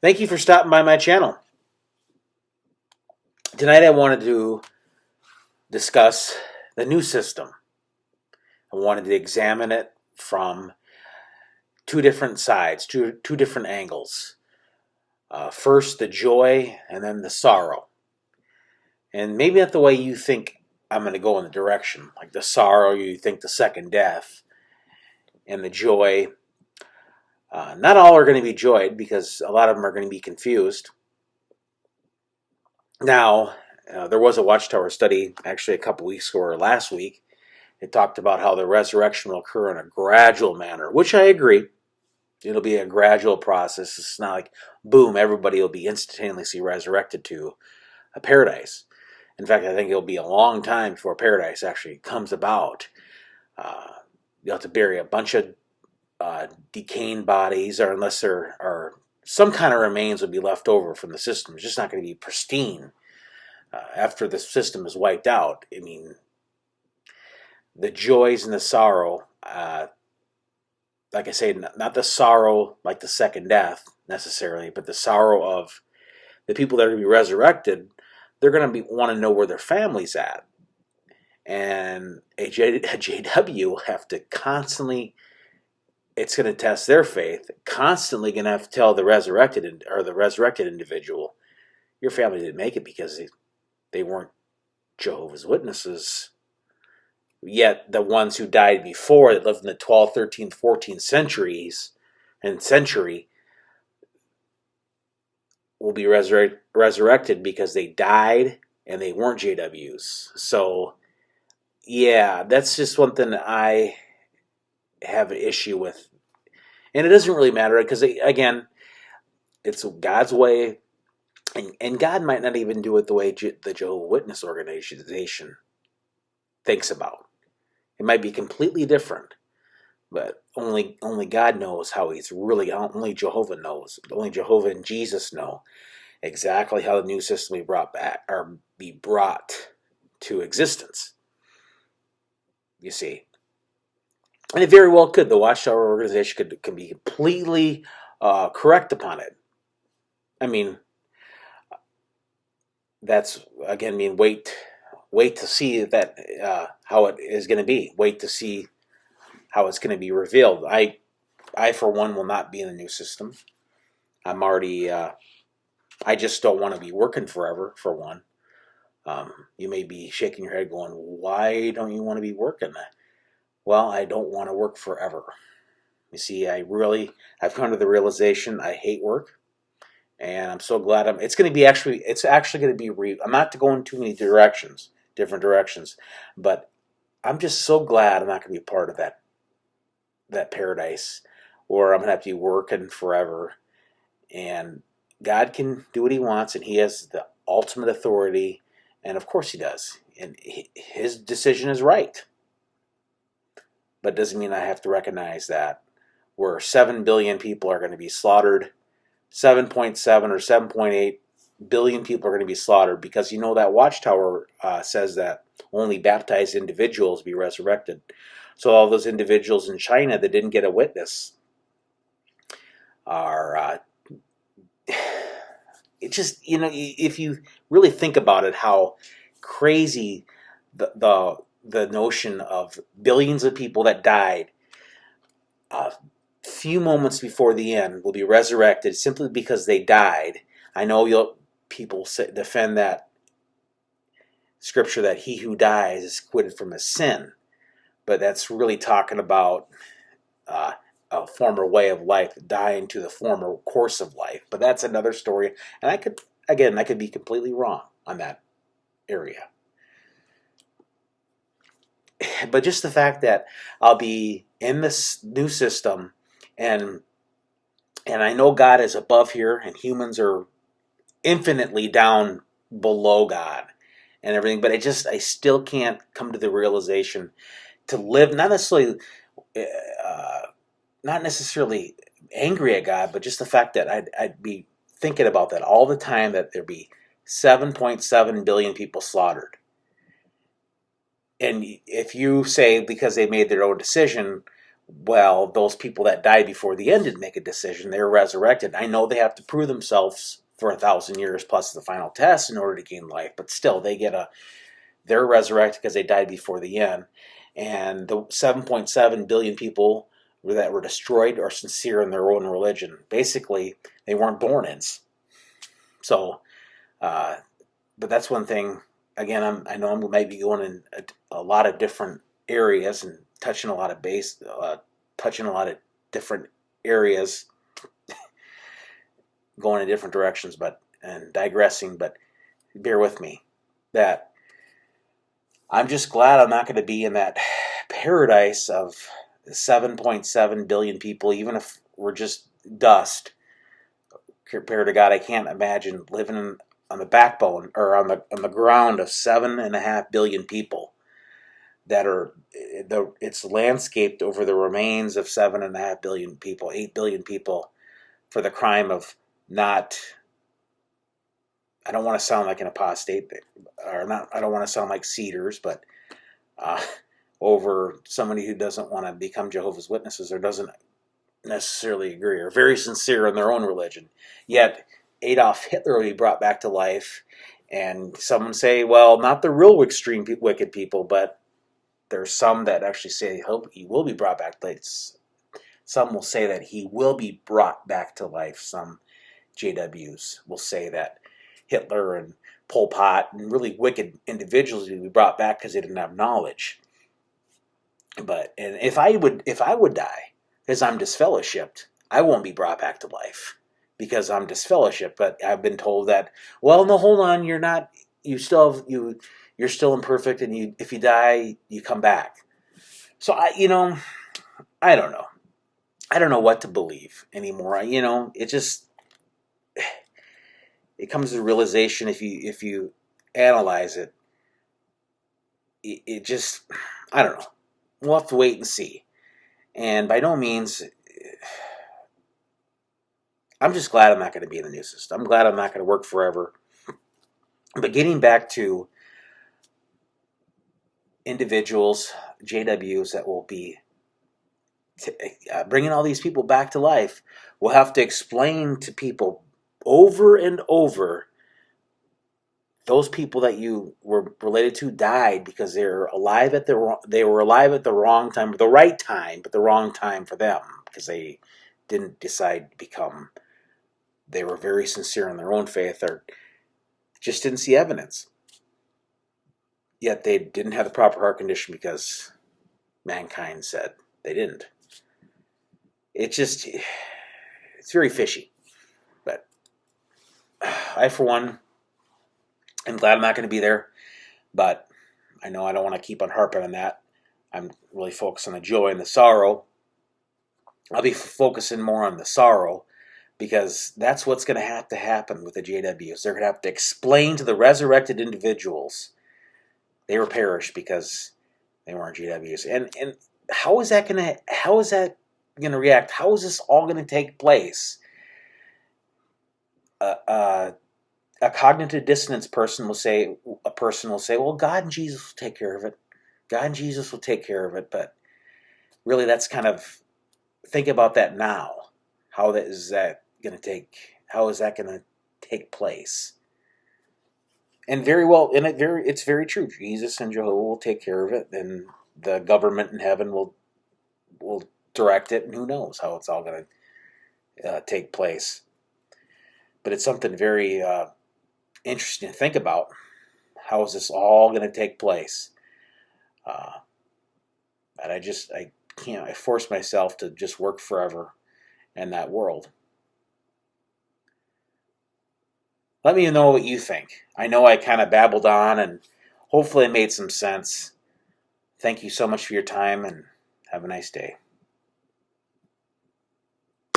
Thank you for stopping by my channel. Tonight I wanted to discuss the new system. I wanted to examine it from two different sides, two different angles. First, the joy, and then the sorrow. And maybe not the way you think I'm going to go in the direction. Like the sorrow, you think the second death, and the joy. Not all are going to be joyed because a lot of them are going to be confused. Now, there was a Watchtower study actually a couple weeks ago or last week. It talked about how the resurrection will occur in a gradual manner, which I agree. It'll be a gradual process. It's not like, boom, everybody will be instantaneously resurrected to a paradise. In fact, I think it'll be a long time before paradise actually comes about. You'll have to bury a bunch of decaying bodies, or unless there are some kind of remains will be left over from the system. It's just not going to be pristine after the system is wiped out. I mean, the joys and the sorrow, like I say, not the sorrow like the second death necessarily, but the sorrow of the people that are going to be resurrected. They're going to want to know where their family's at. And a JW will have to constantly, it's going to test their faith, constantly going to have to tell the resurrected individual, your family didn't make it because they weren't Jehovah's Witnesses. Yet the ones who died before, that lived in the 12th, 13th, 14th century, will be resurrected because they died and they weren't JWs. So, yeah, that's just one thing I have an issue with. And it doesn't really matter because, again, it's God's way. And God might not even do it the way the Jehovah's Witness organization thinks about. It might be completely different. But only God knows how he's really, only Jehovah knows. Only Jehovah and Jesus know exactly how the new system be brought to existence. You see. And it very well could. The Watchtower organization could be completely correct upon it. I mean, that's, again, wait to see that how it is going to be. Wait to see how it's going to be revealed. I for one will not be in the new system. I'm already. I just don't want to be working forever. For one, you may be shaking your head, going, "Why don't you want to be working?" Well, I don't want to work forever. You see, I've come to the realization I hate work, and I'm so glad It's going to be It's actually going to be. I'm not going too many different directions, but I'm just so glad I'm not going to be part of that paradise, or I'm going to have to be working forever. And God can do what he wants, and he has the ultimate authority, and of course he does. And his decision is right. But it doesn't mean I have to recognize that where 7 billion people are going to be slaughtered, 7.7 or 7.8 billion people are going to be slaughtered, because that Watchtower says that only baptized individuals be resurrected. So all those individuals in China that didn't get a witness are it just, if you really think about it, how crazy the notion of billions of people that died a few moments before the end will be resurrected simply because they died. I know people defend that scripture that he who dies is acquitted from his sin, but that's really talking about a former way of life, dying to the former course of life. But that's another story, and I could be completely wrong on that area. But just the fact that I'll be in this new system, and I know God is above here, and humans are infinitely down below God and everything. But I still can't come to the realization to live, not necessarily angry at God, but just the fact that I'd be thinking about that all the time, that there'd be 7.7 billion people slaughtered. And if you say because they made their own decision, Well, those people that died before the end didn't make a decision. They were resurrected. I know they have to prove themselves for 1,000 years plus the final test in order to gain life, but still, they're resurrected because they died before the end. And the 7.7 billion people that were destroyed are sincere in their own religion. Basically, they weren't born in. So, but that's one thing. Again, I know I might be going in a lot of different areas and touching a lot of different areas, going in different directions, and digressing. But bear with me. That I'm just glad I'm not going to be in that paradise of 7.7 billion people, even if we're just dust compared to God. I can't imagine living on the backbone or on the ground of 7.5 billion people that are it's landscaped over the remains of 7.5 billion people, 8 billion people, for the crime of not. I don't want to sound like an apostate, or not. I don't want to sound like Cedars, but over somebody who doesn't want to become Jehovah's Witnesses or doesn't necessarily agree, or very sincere in their own religion. Yet Adolf Hitler will be brought back to life, and someone say, well, not the real extreme wicked people, but there's some that actually say he will be brought back to life. Some will say that he will be brought back to life. Some JWs will say that Hitler and Pol Pot and really wicked individuals will be brought back because they didn't have knowledge. And if I would die because I'm disfellowshipped, I won't be brought back to life because I'm disfellowshipped. But I've been told that, well, no, hold on, you're not. You're still imperfect, and if you die, you come back. So I don't know. I don't know what to believe anymore. It just it comes to the realization if you analyze it, it just, I don't know. We'll have to wait and see. And by no means, I'm just glad I'm not going to be in the new system. I'm glad I'm not going to work forever. But getting back to individuals, JWs that will be bringing all these people back to life, we'll have to explain to people over and over, those people that you were related to died because they were alive at the wrong time, the right time, but the wrong time for them because they didn't decide to become. They were very sincere in their own faith, or just didn't see evidence. Yet they didn't have the proper heart condition because mankind said they didn't. It's very fishy. But I, for one, am glad I'm not going to be there. But I know I don't want to keep on harping on that. I'm really focused on the joy and the sorrow. I'll be focusing more on the sorrow because that's what's going to happen with the JWs. They're going to have to explain to the resurrected individuals they were perished because they weren't JWs. And how is that going to react? How is this all going to take place? A cognitive dissonance person will say, well, God and Jesus will take care of it. God and Jesus will take care of it. But really, that's kind of, think about that now. How is that going to take place? And it's very true. Jesus and Jehovah will take care of it, and the government in heaven will direct it, and who knows how it's all going to take place. But it's something very interesting to think about. How is this all going to take place? And I can't. I force myself to just work forever in that world. Let me know what you think. I know I kind of babbled on, and hopefully it made some sense. Thank you so much for your time, and have a nice day.